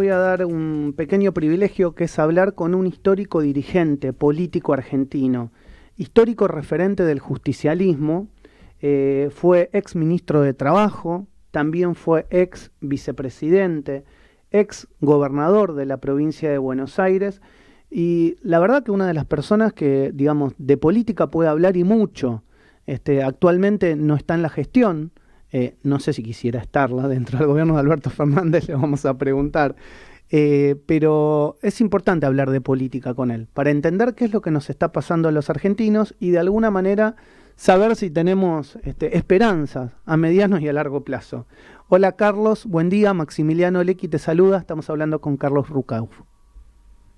voy a dar un pequeño privilegio que es hablar con un histórico dirigente político argentino, histórico referente del justicialismo, fue ex ministro de Trabajo, también fue ex vicepresidente, ex gobernador de la provincia de Buenos Aires, y la verdad que una de las personas que, digamos, de política puede hablar y mucho. Actualmente no está en la gestión, no sé si quisiera estarla dentro del gobierno de Alberto Fernández, le vamos a preguntar, pero es importante hablar de política con él, para entender qué es lo que nos está pasando a los argentinos y de alguna manera saber si tenemos esperanzas a mediano y a largo plazo. Hola Carlos, buen día, Maximiliano Lecky te saluda, estamos hablando con Carlos Rucauf.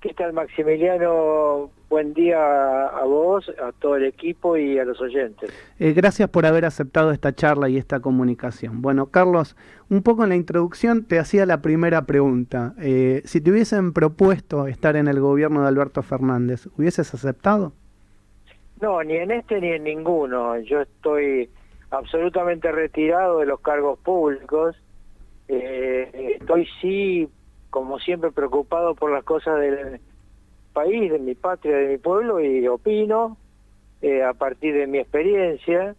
¿Qué tal, Maximiliano? Buen día a vos, a todo el equipo y a los oyentes. Gracias por haber aceptado esta charla y esta comunicación. Bueno, Carlos, un poco en la introducción te hacía la primera pregunta. Si te hubiesen propuesto estar en el gobierno de Alberto Fernández, ¿hubieses aceptado? No, ni en este ni en ninguno. Yo estoy absolutamente retirado de los cargos públicos. Estoy sí, como siempre, preocupado por las cosas del país, de mi patria, de mi pueblo, y opino a partir de mi experiencia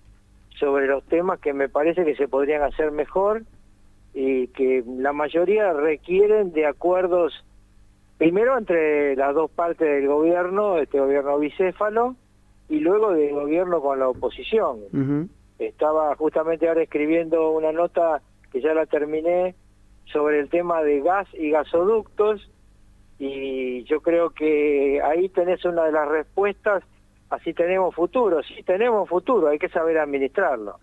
sobre los temas que me parece que se podrían hacer mejor y que la mayoría requieren de acuerdos, primero entre las dos partes del gobierno, este gobierno bicéfalo, y luego del gobierno con la oposición. Estaba justamente ahora escribiendo una nota que ya la terminé sobre el tema de gas y gasoductos, y yo creo que ahí tenés una de las respuestas. Así tenemos futuro. Sí, tenemos futuro, hay que saber administrarlo.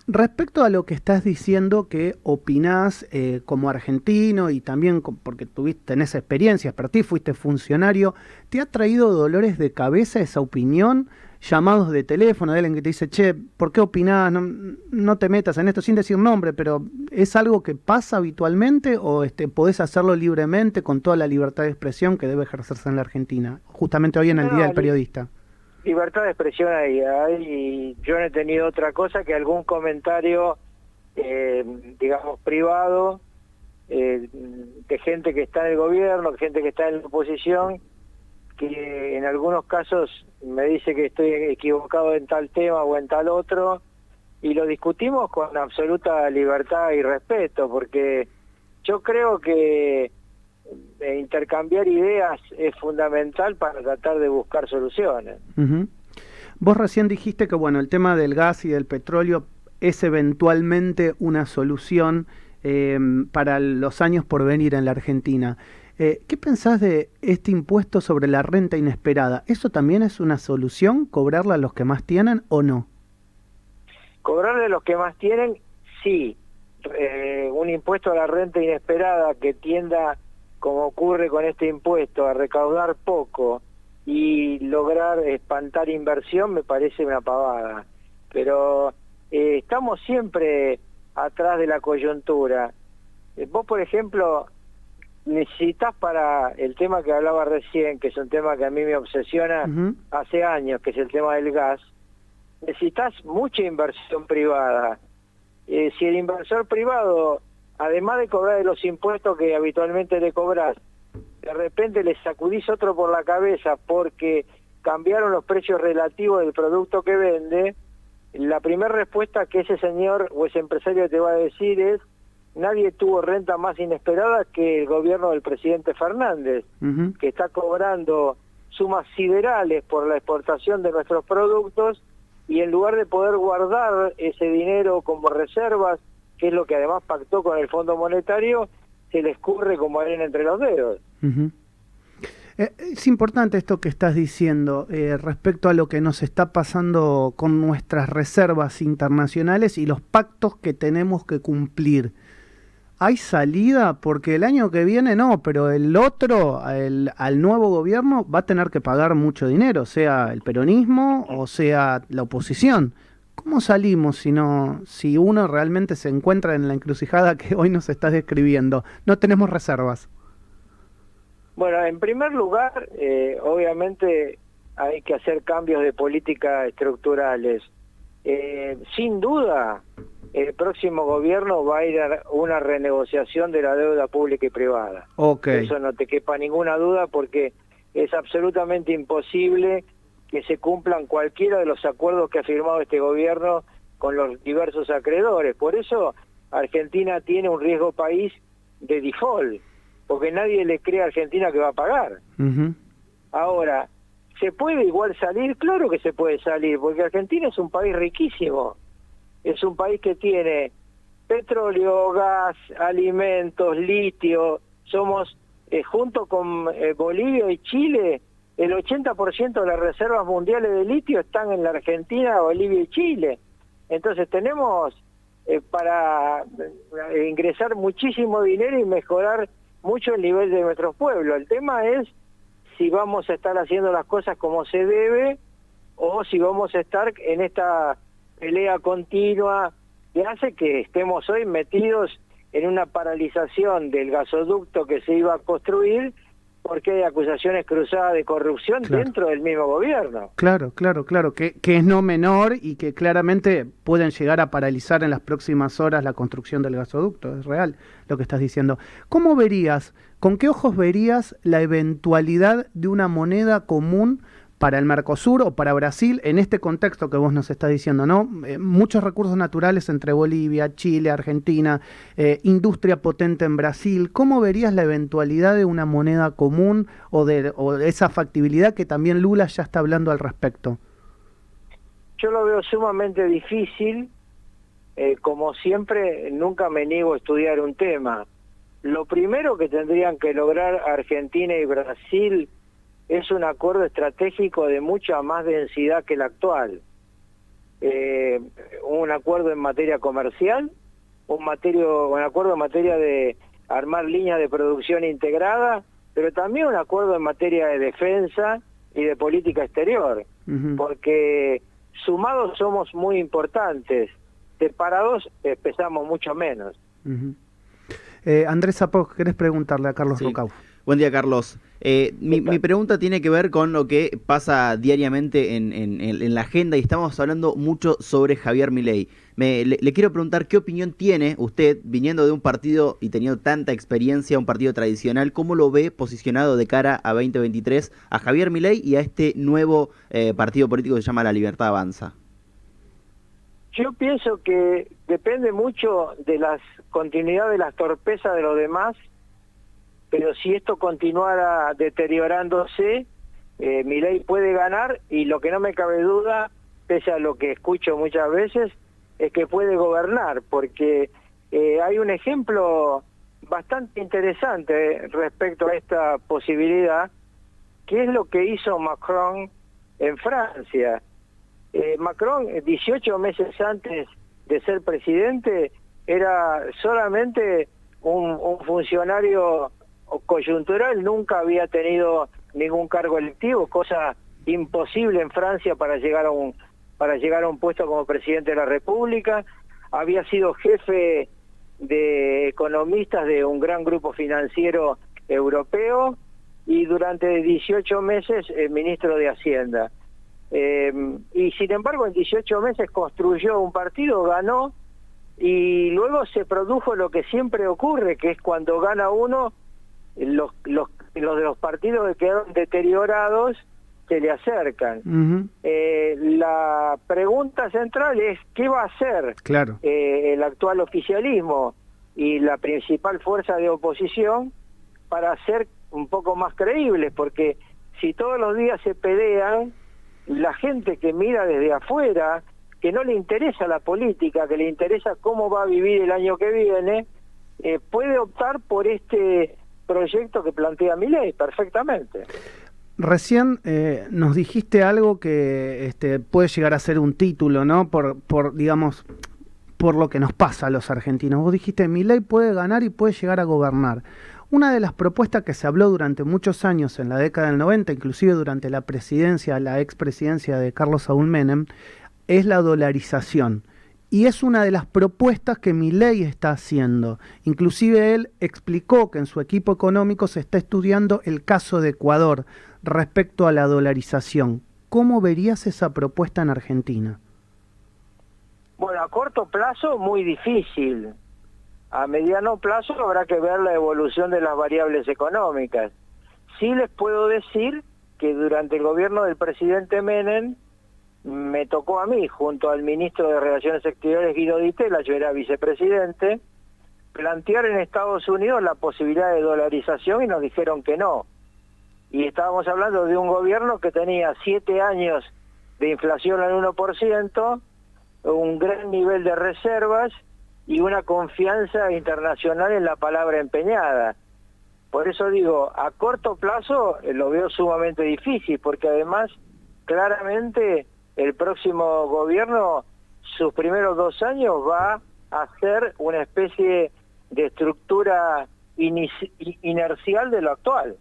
Respecto a lo que estás diciendo, que opinás como argentino y también porque tenés experiencia, expertise, fuiste funcionario, ¿te ha traído dolores de cabeza esa opinión? Llamados de teléfono de alguien que te dice, che, ¿por qué opinás? No te metas en esto, sin decir nombre, pero ¿es algo que pasa habitualmente o podés hacerlo libremente con toda la libertad de expresión que debe ejercerse en la Argentina, justamente hoy en el Día del Periodista? Libertad de expresión hay, y yo no he tenido otra cosa que algún comentario, digamos, privado, de gente que está en el gobierno, gente que está en la oposición, que en algunos casos me dice que estoy equivocado en tal tema o en tal otro, y lo discutimos con absoluta libertad y respeto, porque yo creo que intercambiar ideas es fundamental para tratar de buscar soluciones. Vos recién dijiste que bueno, el tema del gas y del petróleo es eventualmente una solución para los años por venir en la Argentina. ¿Qué pensás de este impuesto sobre la renta inesperada? ¿Eso también es una solución, cobrarla a los que más tienen o no? Cobrarle a los que más tienen, sí. Un impuesto a la renta inesperada que tienda, como ocurre con este impuesto, a recaudar poco y lograr espantar inversión, me parece una pavada. Pero estamos siempre atrás de la coyuntura. Vos, por ejemplo, necesitas para el tema que hablaba recién, que es un tema que a mí me obsesiona hace años, que es el tema del gas, necesitas mucha inversión privada. Si el inversor privado, además de cobrar de los impuestos que habitualmente le cobras, de repente le sacudís otro por la cabeza porque cambiaron los precios relativos del producto que vende, la primera respuesta que ese señor o ese empresario te va a decir es: nadie tuvo renta más inesperada que el gobierno del presidente Fernández, que está cobrando sumas siderales por la exportación de nuestros productos, y en lugar de poder guardar ese dinero como reservas, que es lo que además pactó con el Fondo Monetario, se le escurre como arena entre los dedos. Es importante esto que estás diciendo respecto a lo que nos está pasando con nuestras reservas internacionales y los pactos que tenemos que cumplir. ¿Hay salida? Porque el año que viene no, pero el otro, al nuevo gobierno, va a tener que pagar mucho dinero, sea el peronismo o sea la oposición. ¿Cómo salimos si uno realmente se encuentra en la encrucijada que hoy nos estás describiendo? No tenemos reservas. Bueno, en primer lugar, obviamente hay que hacer cambios de política estructurales. Sin duda, el próximo gobierno va a ir a una renegociación de la deuda pública y privada. Okay. Eso no te quepa ninguna duda, porque es absolutamente imposible que se cumplan cualquiera de los acuerdos que ha firmado este gobierno con los diversos acreedores. Por eso Argentina tiene un riesgo país de default, porque nadie le cree a Argentina que va a pagar. Ahora, ¿se puede igual salir? Claro que se puede salir, porque Argentina es un país riquísimo. Es un país que tiene petróleo, gas, alimentos, litio. Somos, junto con Bolivia y Chile, el 80% de las reservas mundiales de litio están en la Argentina, Bolivia y Chile. Entonces tenemos para ingresar muchísimo dinero y mejorar mucho el nivel de nuestros pueblos. El tema es si vamos a estar haciendo las cosas como se debe o si vamos a estar en esta pelea continua que hace que estemos hoy metidos en una paralización del gasoducto que se iba a construir porque hay acusaciones cruzadas de corrupción dentro del mismo gobierno. Claro, que es no menor y que claramente pueden llegar a paralizar en las próximas horas la construcción del gasoducto. Es real lo que estás diciendo. ¿Cómo verías, con qué ojos verías la eventualidad de una moneda común para el Mercosur o para Brasil en este contexto que vos nos estás diciendo, ¿no? Muchos recursos naturales entre Bolivia, Chile, Argentina, industria potente en Brasil. ¿Cómo verías la eventualidad de una moneda común o de esa factibilidad que también Lula ya está hablando al respecto? Yo lo veo sumamente difícil. Como siempre, nunca me niego a estudiar un tema. Lo primero que tendrían que lograr Argentina y Brasil es un acuerdo estratégico de mucha más densidad que el actual. Un acuerdo en materia comercial, un acuerdo en materia de armar líneas de producción integrada, pero también un acuerdo en materia de defensa y de política exterior, porque sumados somos muy importantes, separados pesamos mucho menos. Andrés Zapoc, ¿querés preguntarle a Carlos Rucauf? Buen día, Carlos. Mi pregunta tiene que ver con lo que pasa diariamente en la agenda y estamos hablando mucho sobre Javier Milei. Le quiero preguntar qué opinión tiene usted, viniendo de un partido y teniendo tanta experiencia, un partido tradicional, ¿cómo lo ve posicionado de cara a 2023 a Javier Milei y a este nuevo partido político que se llama La Libertad Avanza? Yo pienso que depende mucho de la continuidad de las torpezas de los demás, pero si esto continuara deteriorándose, Milei puede ganar, y lo que no me cabe duda, pese a lo que escucho muchas veces, es que puede gobernar, porque hay un ejemplo bastante interesante respecto a esta posibilidad, que es lo que hizo Macron en Francia. Macron, 18 meses antes de ser presidente, era solamente un funcionario coyuntural, nunca había tenido ningún cargo electivo, cosa imposible en Francia para llegar a un puesto como presidente de la República. Había sido jefe de economistas de un gran grupo financiero europeo y durante 18 meses ministro de Hacienda. Y sin embargo en 18 meses construyó un partido, ganó, y luego se produjo lo que siempre ocurre, que es cuando gana uno, los de los partidos que quedaron deteriorados se le acercan. La pregunta central es ¿qué va a hacer el actual oficialismo y la principal fuerza de oposición para ser un poco más creíbles? Porque si todos los días se pelean, la gente que mira desde afuera, que no le interesa la política, que le interesa cómo va a vivir el año que viene, puede optar por este proyecto que plantea Milei perfectamente. Recién nos dijiste algo que puede llegar a ser un título, ¿no? Digamos, por lo que nos pasa a los argentinos. Vos dijiste, Milei puede ganar y puede llegar a gobernar. Una de las propuestas que se habló durante muchos años en la década del 90, inclusive durante la expresidencia de Carlos Saúl Menem, es la dolarización. Y es una de las propuestas que Milei está haciendo. Inclusive él explicó que en su equipo económico se está estudiando el caso de Ecuador respecto a la dolarización. ¿Cómo verías esa propuesta en Argentina? Bueno, a corto plazo muy difícil. A mediano plazo habrá que ver la evolución de las variables económicas. Sí les puedo decir que durante el gobierno del presidente Menem me tocó a mí, junto al ministro de Relaciones Exteriores Guido Di Tella, yo era vicepresidente, plantear en Estados Unidos la posibilidad de dolarización y nos dijeron que no. Y estábamos hablando de un gobierno que tenía 7 años de inflación al 1%, un gran nivel de reservas y una confianza internacional en la palabra empeñada. Por eso digo, a corto plazo lo veo sumamente difícil, porque además, claramente, el próximo gobierno, sus primeros 2 años, va a ser una especie de estructura inercial de lo actual.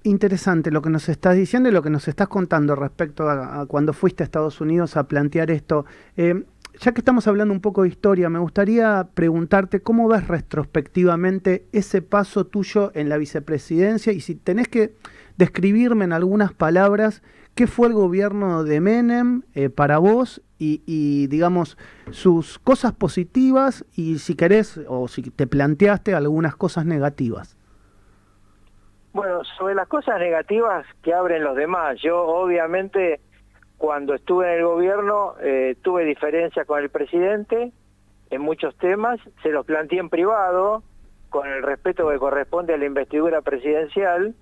Interesante lo que nos estás diciendo y lo que nos estás contando respecto a cuando fuiste a Estados Unidos a plantear esto. Ya que estamos hablando un poco de historia, me gustaría preguntarte cómo ves retrospectivamente ese paso tuyo en la vicepresidencia y si tenés que describirme en algunas palabras qué fue el gobierno de Menem para vos y digamos sus cosas positivas y si querés o si te planteaste algunas cosas negativas. Bueno, sobre las cosas negativas que abren los demás, yo obviamente cuando estuve en el gobierno tuve diferencias con el presidente en muchos temas, se los planteé en privado, con el respeto que corresponde a la investidura presidencial,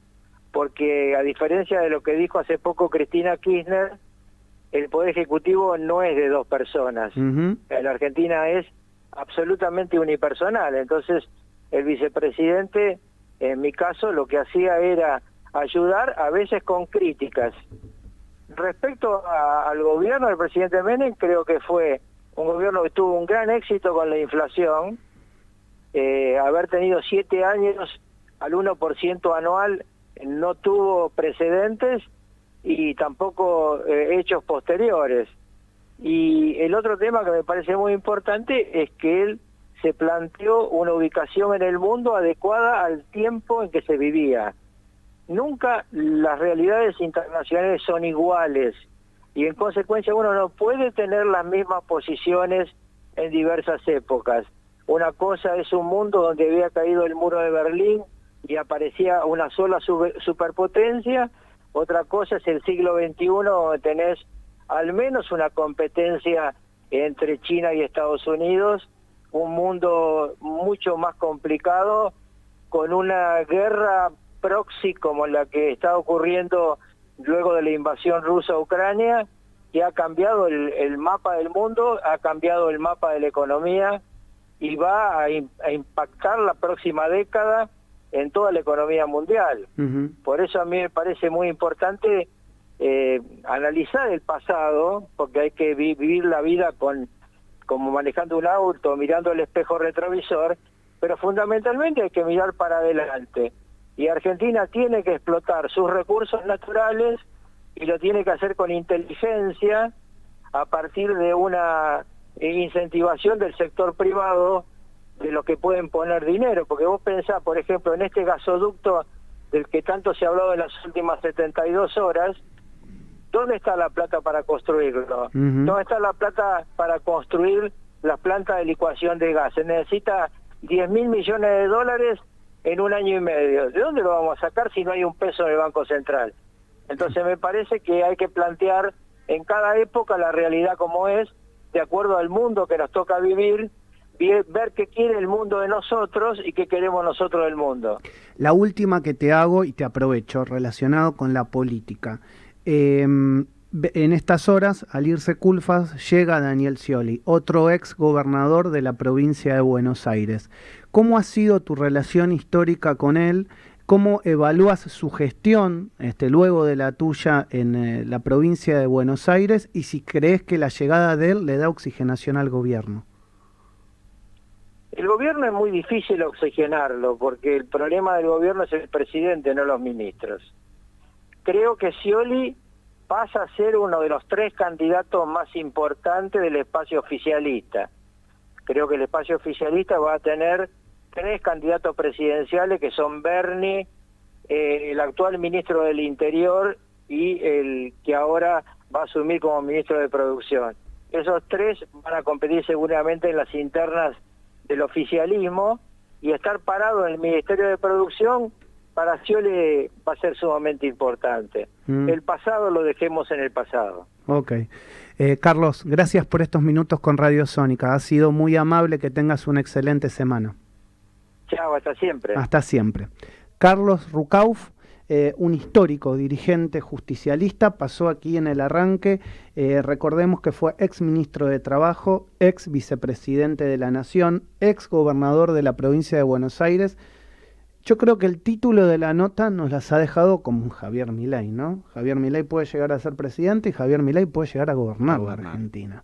porque a diferencia de lo que dijo hace poco Cristina Kirchner, el Poder Ejecutivo no es de 2 personas. En la Argentina es absolutamente unipersonal, entonces el vicepresidente, en mi caso, lo que hacía era ayudar, a veces con críticas. Respecto al gobierno del presidente Menem, creo que fue un gobierno que tuvo un gran éxito con la inflación. Haber tenido 7 años al 1% anual no tuvo precedentes y tampoco hechos posteriores. Y el otro tema que me parece muy importante es que él se planteó una ubicación en el mundo adecuada al tiempo en que se vivía. Nunca las realidades internacionales son iguales y en consecuencia uno no puede tener las mismas posiciones en diversas épocas. Una cosa es un mundo donde había caído el muro de Berlín y aparecía una sola superpotencia, otra cosa es el siglo XXI donde tenés al menos una competencia entre China y Estados Unidos, un mundo mucho más complicado, con una guerra proxy como la que está ocurriendo luego de la invasión rusa a Ucrania, que ha cambiado el mapa del mundo, ha cambiado el mapa de la economía y va a impactar la próxima década en toda la economía mundial. Por eso a mí me parece muy importante analizar el pasado, porque hay que vivir la vida como manejando un auto, mirando el espejo retrovisor, pero fundamentalmente hay que mirar para adelante. Y Argentina tiene que explotar sus recursos naturales y lo tiene que hacer con inteligencia a partir de una incentivación del sector privado de los que pueden poner dinero. Porque vos pensás, por ejemplo, en este gasoducto del que tanto se ha hablado en las últimas 72 horas, ¿dónde está la plata para construirlo? ¿Dónde está la plata para construir la planta de licuación de gas? Se necesita 10.000 millones de dólares en 1 año y medio. ¿De dónde lo vamos a sacar si no hay un peso en el Banco Central? Entonces me parece que hay que plantear en cada época la realidad como es, de acuerdo al mundo que nos toca vivir, ver qué quiere el mundo de nosotros y qué queremos nosotros del mundo. La última que te hago y te aprovecho, relacionado con la política. En estas horas, al irse Culfas, llega Daniel Scioli, otro ex gobernador de la provincia de Buenos Aires. ¿Cómo ha sido tu relación histórica con él? ¿Cómo evalúas su gestión luego de la tuya en la provincia de Buenos Aires? Y si crees que la llegada de él le da oxigenación al gobierno. El gobierno es muy difícil oxigenarlo, porque el problema del gobierno es el presidente, no los ministros. Creo que Scioli pasa a ser uno de los 3 candidatos más importantes del espacio oficialista. Creo que el espacio oficialista va a tener 3 candidatos presidenciales, que son Bernie, el actual ministro del Interior y el que ahora va a asumir como ministro de Producción. esos tres van a competir seguramente en las internas del oficialismo, y estar parado en el Ministerio de Producción para Scioli va a ser sumamente importante. El pasado lo dejemos en el pasado. Ok. Carlos, gracias por estos minutos con Radio Sónica. Ha sido muy amable, que tengas una excelente semana. Chao, hasta siempre. Hasta siempre. Carlos Rucauf, un histórico dirigente justicialista, pasó aquí en el arranque. Recordemos que fue ex ministro de Trabajo, ex vicepresidente de la Nación, ex gobernador de la provincia de Buenos Aires. Yo creo que el título de la nota nos las ha dejado como un Javier Milei, ¿no? Javier Milei puede llegar a ser presidente y Javier Milei puede llegar a gobernar la Argentina.